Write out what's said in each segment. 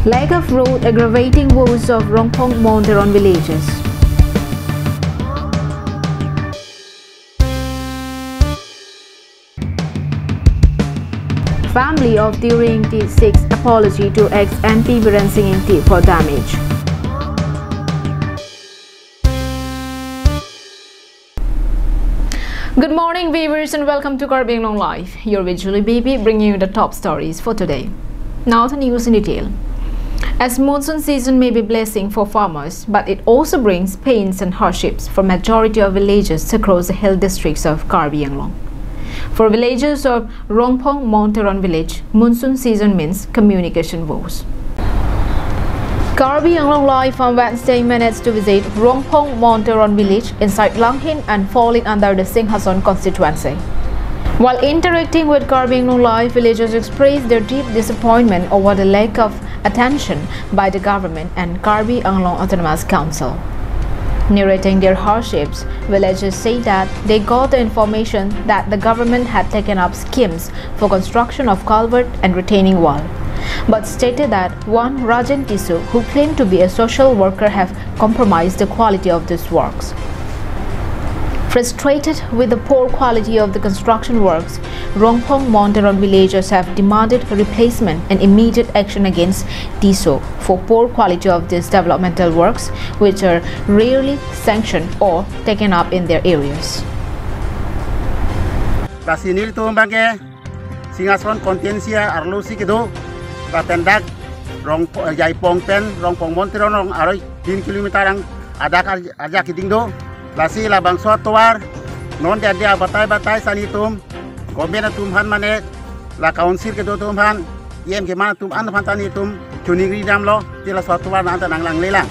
Lack of road aggravating woes of Rongpong Monteron villages. Family of During T6 apology to ex-MP Biren Singh T for damage. Good morning viewers and welcome to Karbi Anglong Live. You're with Julie Baby bringing you the top stories for today. Now the news in detail. As monsoon season may be blessing for farmers, but it also brings pains and hardships for majority of villages across the hill districts of Karbi Anglong. For villagers of Rongpong Monteron village, monsoon season means communication woes. Karbi Anglong Live on Wednesday managed to visit Rongpong Monteron village inside Langhin and falling under the Singhason constituency. While interacting with Karbi Anglong Live, villagers expressed their deep disappointment over the lack of attention by the government and Karbi Anglong Autonomous Council. Narrating their hardships, villagers say that they got the information that the government had taken up schemes for construction of culvert and retaining wall, but stated that one Rajan Tisu, who claimed to be a social worker, have compromised the quality of these works. Frustrated with the poor quality of the construction works, Rongpong Monteron villagers have demanded replacement and immediate action against Tiso for poor quality of these developmental works, which are rarely sanctioned or taken up in their areas. Basinil tu bangke Singason kontensia arlusi kedo batendak Jaipong pen Rongpong Monteron rong aroi 3 kilometer ang adak aja kiting do. Lasi labang suat tuar non dia batai sani tum gombena tum han mane la kaunsil ke do tum han yem ke mana tum an tani tum chunigri dam lo tila suat tuar na antan lang lelang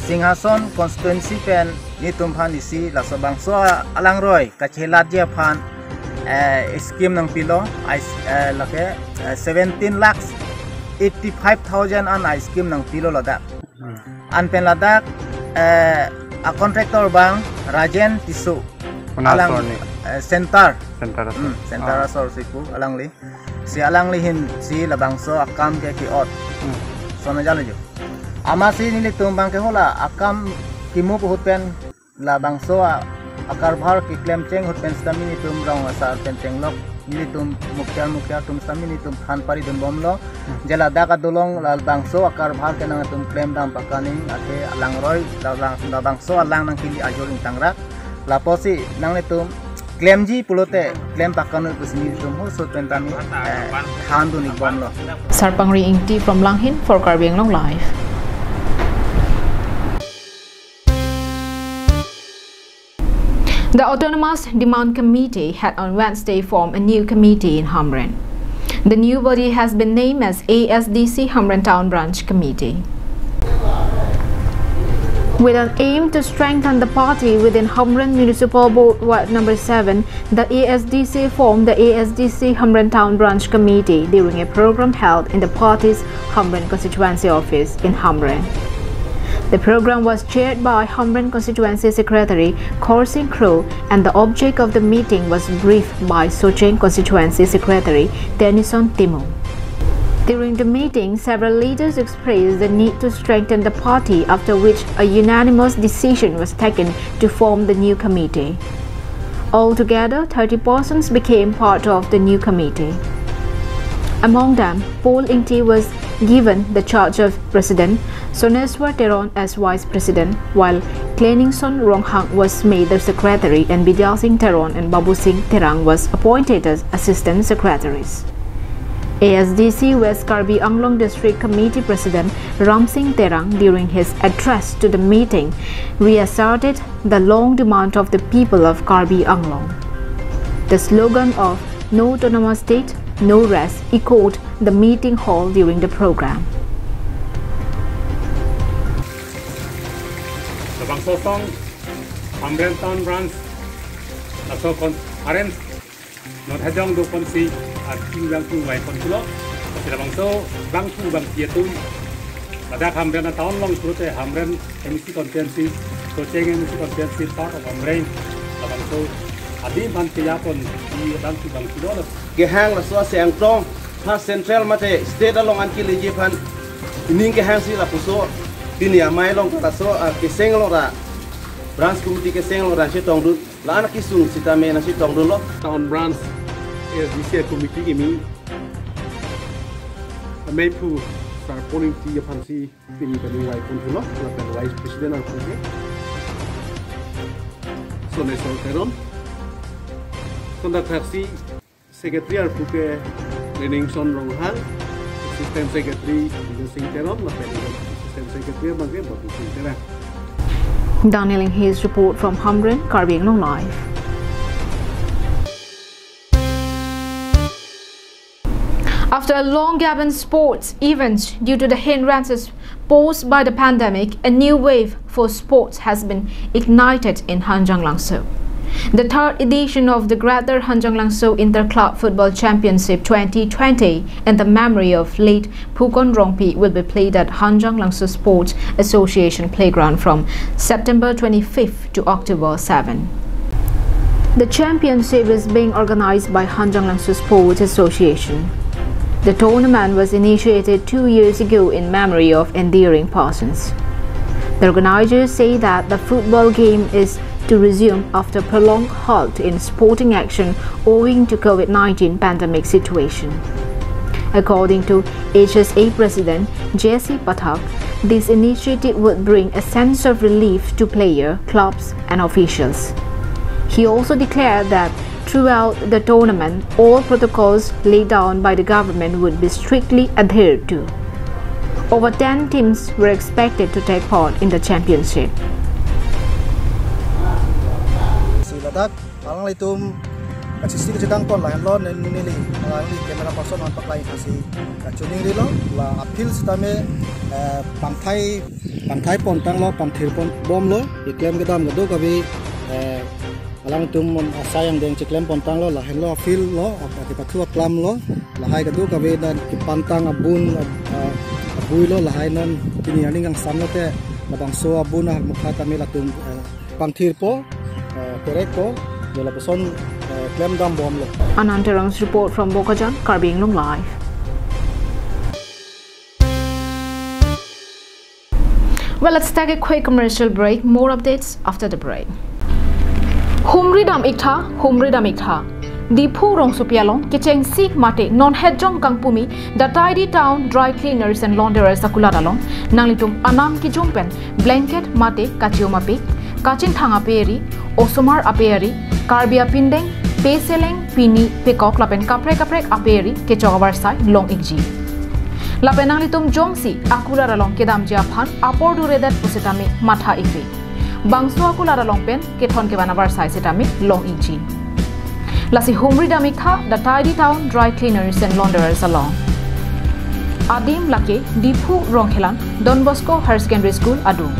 Singhason constituency pen ni tum han isi la sabang so alang roy kachelat je phan scheme nang pilo la ke 17 lakhs 85,000 an scheme nang pilo la da an pen la da a contractor bang Rajen Tisu alang center asor siku alang li si alang lihin si labang so akam ke ki ot so na jalo jo amasi ni tumbang ke hola akam kimu puhut pen labang so akar bhar ki claim cheng hut pen stamini tum rong asar pen cheng lok ni tum mukhya tum stamini tum khan pari dun bomlo jela daga dolong labang so akar bhar ke nang tum claim dam pakaning ate alang roy labang so alang nang kili ajoring tangra laposi nang le tum claim ji pulote claim pakanu kusini tum ho so pen tami khan dun bomlo Sarpangri Ingti from Langhin for Karbi Anglong Live. The Autonomous Demand Committee had on Wednesday formed a new committee in Hamren. The new body has been named as ASDC Hamren Town Branch Committee. With an aim to strengthen the party within Hamren Municipal Board Ward Number 7, the ASDC formed the ASDC Hamren Town Branch Committee during a program held in the party's Hamren Constituency Office in Hamren. The program was chaired by Hamren Constituency Secretary Khorsing Kro, and the object of the meeting was briefed by Socheng Constituency Secretary Tennyson Timo. During the meeting, several leaders expressed the need to strengthen the party, after which a unanimous decision was taken to form the new committee. Altogether, 30 persons became part of the new committee. Among them, Paul Ingti was given the charge of President, Soneswar Teron as Vice President, while Kleningson Ronghang was made the Secretary and Bidyal Singh Teron and Babu Singh Terang was appointed as Assistant Secretaries. ASDC West Karbi Anglong District Committee President Ram Singh Terang, during his address to the meeting, reasserted the long demand of the people of Karbi Anglong. The slogan of "No Autonomous State, No Rest" echoed the meeting hall during the program. Labang sosong Hamren Town Branch atau conference not hajong do konsi at tinglang tu mai konsulo labang so bang tu bang tietum ada Hamren Town long prote Hamren emisi konferensi so ceng emisi konferensi part of Hamren labang so adim han tiapon di bang tu bang kilo ke hang la so siang tong ha central mate state along an kili jipan Ining ke hang si la puso dunia mai long ta so ke seng lo ra branch committee ke seng lo ra si tong du la anak kisung sita me na si tong du lo town branch ASDC committee ke mi mai pu sar polling ti ya phansi pini ka ni wai pun lo la pen vice president ar pun so ne so teron kondak taksi secretary ar pu ke training son rong hal assistant secretary the sing teron la pen assistant secretary bang ke batu sing teron. Downloading his report from Hamren, Karbi Anglong Live. After a long gap in sports events due to the hindrances posed by the pandemic, a new wave for sports has been ignited in Hanjang Langso. The third edition of the Greater Hanjang Langso Inter-Club Football Championship 2020 in the memory of late Pukon Rongpi will be played at Hanjang Langso Sports Association Playground from September 25th to October 7. The championship is being organized by Hanjang Langso Sports Association. The tournament was initiated 2 years ago in memory of endearing persons. The organizers say that the football game is to resume after prolonged halt in sporting action owing to COVID-19 pandemic situation. According to HSA President Jesse Pathak, this initiative would bring a sense of relief to players, clubs and officials. He also declared that throughout the tournament, all protocols laid down by the government would be strictly adhered to. Over 10 teams were expected to take part in the championship. Siladak, alang litum kasisi kecedang pon lain lo nili alang li kamera person untuk lain kasih kacuning rilo la apil sitame pantai pontang lo pantir pon bom lo iklem kedam kedo kabi alang tum sayang deng ciklem pontang lo lahen lo fil lo aki patua klam lo lahai kedu kabe dan pantang abun abui lo lahai non kini ani ngang samlo te labang so abun mukha kami latum pantir po perek po yo la person klem dam bom lo. Anantarang's report from Bokajan, Karbi Anglong Live. Well, let's take a quick commercial break. More updates after the break. Humridam ikta di purong supialong kicheng sik mate non hedjong kangpumi the tidy town dry cleaners and launderers akuladalong nanglitum anam ki jumpen blanket mate kachioma pik kachin thanga peri osomar aperi karbia pindeng peseleng pini pekok lapen kaprek aperi ke chogabar sai long ikji lapen nanglitum jongsi akuladalong kedam japhan apor duredat pusitami matha ikri bangso akulara longpen keton ke banabar size etami long inchi lasi humri damikha the tidy town dry cleaners and launderers along adim lake dipu rongkhelan Don Bosco Higher Secondary School adung.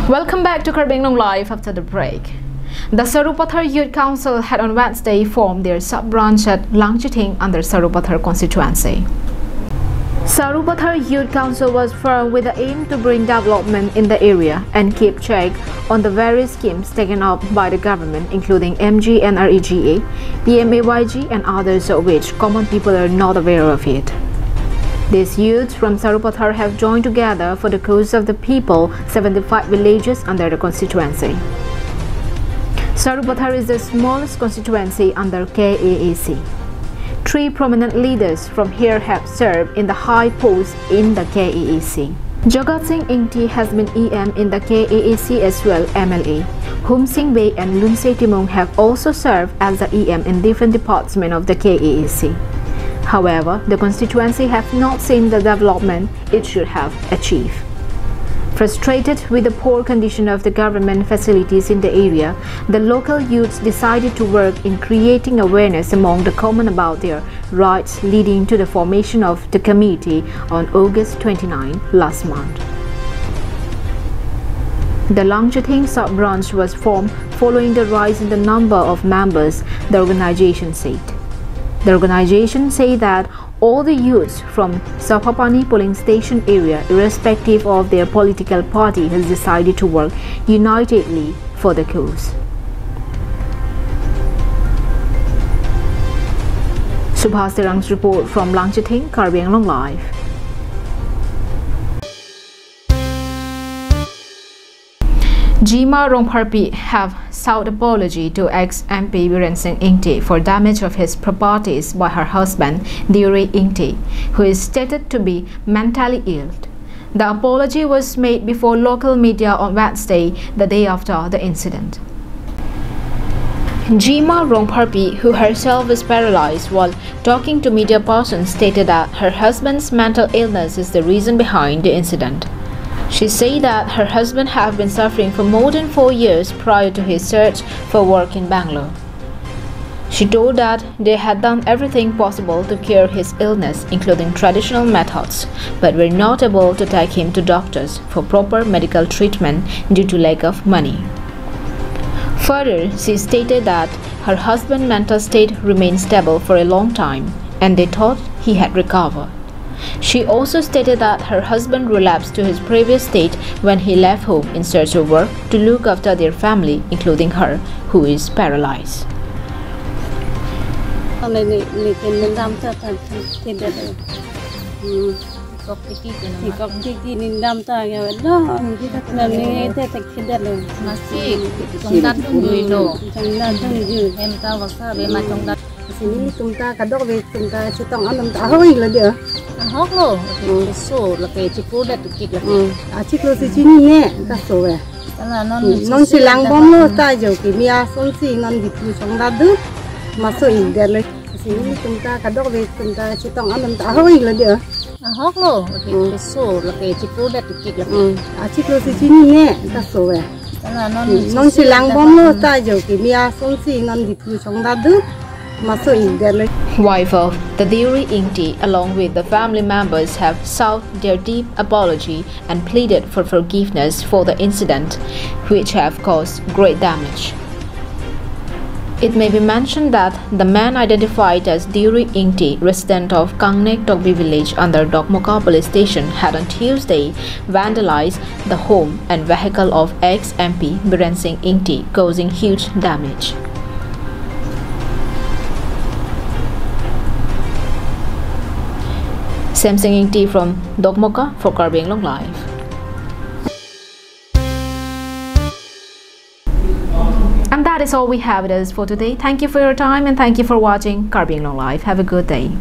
Welcome back to Karbi Anglong Live after the break. The Sarupathar Youth Council had on Wednesday formed their sub-branch at Langchiting under Sarupathar constituency. Sarupathar Youth Council was formed with the aim to bring development in the area and keep check on the various schemes taken up by the government, including MGNREGA, PMAYG and others of which common people are not aware of it. These youths from Sarupathar have joined together for the cause of the people, 75 villages under the constituency. Sarupathar is the smallest constituency under KAAC. 3 prominent leaders from here have served in the high posts in the KAAC. Jagat Singh Ingti has been EM in the KAAC as well MLA. Hum Singh Bey and Lunsei Timong have also served as the EM in different departments of the KAAC. However, the constituency have not seen the development it should have achieved. Frustrated with the poor condition of the government facilities in the area, the local youths decided to work in creating awareness among the common about their rights, leading to the formation of the committee on August 29 last month. The Langchathing sub-branch was formed following the rise in the number of members, the organization said. The organization said that all the youths from Sapapani polling station area, irrespective of their political party, has decided to work unitedly for the cause. Subhas Terang's report from Langchating, Karbi Anglong Live. Jima Rongparpi have sought apology to ex-MP Biren Singh Ingti for damage of his properties by her husband Diri Ingti, who is stated to be mentally ill. The apology was made before local media on Wednesday, the day after the incident. Jima Rongparpi, who herself is paralyzed while talking to media persons, stated that her husband's mental illness is the reason behind the incident. She said that her husband had been suffering for more than 4 years prior to his search for work in Bangalore. She told that they had done everything possible to cure his illness, including traditional methods, but were not able to take him to doctors for proper medical treatment due to lack of money. Further, she stated that her husband's mental state remained stable for a long time, and they thought he had recovered. She also stated that her husband relapsed to his previous state when he left home in search of work to look after their family, including her, who is paralyzed. Sini tumta kadok we tumta chitong anam ta hoi la dia hok lo so la ke chiku da tukik la a chiklo si chini ne ta so we non si lang bom lo ta jo ki mia son si non di tu chong da du ma so in der le sini tumta kadok we tumta chitong anam ta hoi la dia hok lo so la ke chiku da tukik la a chiklo si chini ne ta so we non si lang bom lo ta jo ki mia son si non di tu chong da du. Wife of the Diri Ingti, along with the family members, have sought their deep apology and pleaded for forgiveness for the incident, which have caused great damage. It may be mentioned that the man identified as Diri Ingti, resident of Kangnek Tokbi village under Dokmoka police station, had on Tuesday vandalized the home and vehicle of ex-MP Biren Singh Ingti, causing huge damage. Sept Singing Tea from Dokmoka for Karbi Anglong Live. And that is all we have with us for today. Thank you for your time and thank you for watching Karbi Anglong Live. Have a good day.